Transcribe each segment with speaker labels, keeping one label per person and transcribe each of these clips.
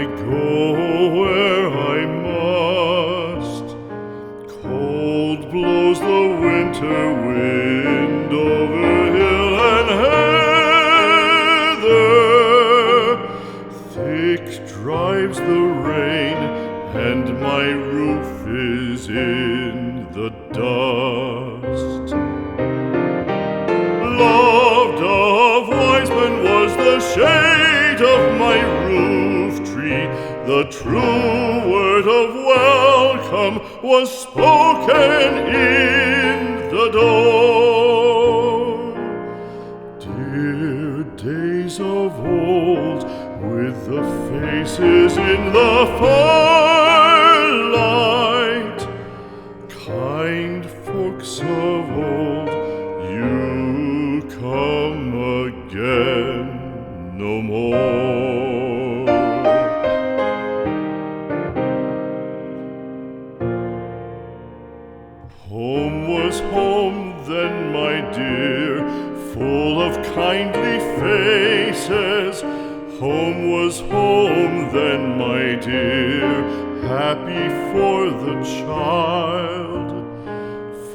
Speaker 1: go where I must. Cold blows the winter wind over hill and heather. Thick drives the rain, and my roof is in the dust. Loved of wise men was the shade of my roof tree. The true word of welcome was spoken in the door. Dear days of old, with the faces in the firelight, kind folks of old, you come again no more. Home was home then, my dear, full of kindly faces. Home was home then, my dear, happy for the child.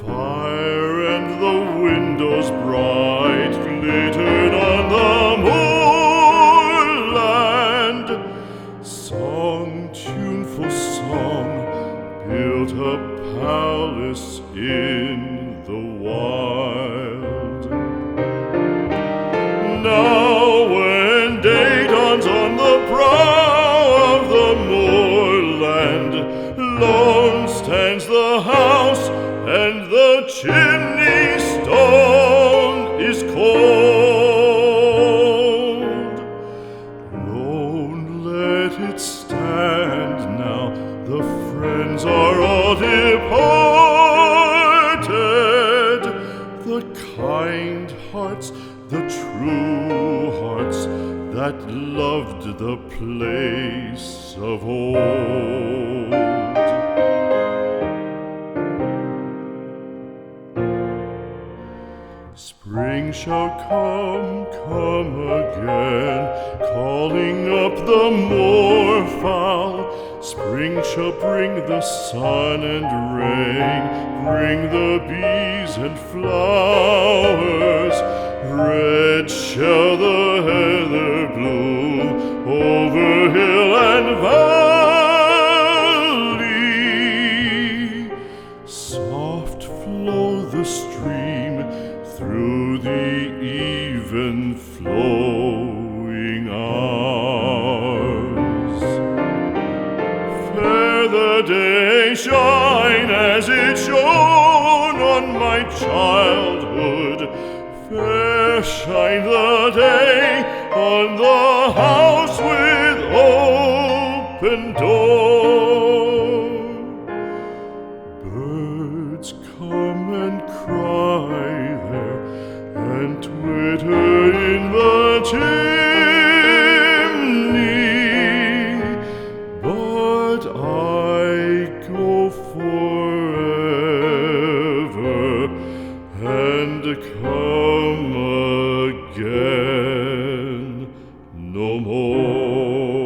Speaker 1: Fire and the windows bright glittered on the moorland. Song, tuneful song, built a palace in the wild. Now when day dawns on the brow of the moorland, lone stands the house, and the chimney stone is cold. Lone let it stand now, the friends are all departed. The kind hearts, the true hearts, that loved the place of old. Spring shall come again, calling up the moorfowl. Spring shall bring the sun and rain, bring the bees and flowers. Red shall the heather bloom over hill and valley. Soft flow the stream through the even flowing hours. Fair the day shine as it shone on my childhood. Fair shine the day on the house with open door. Birds come and cry there, and twitter in the chimney, but I go forever and come again no more.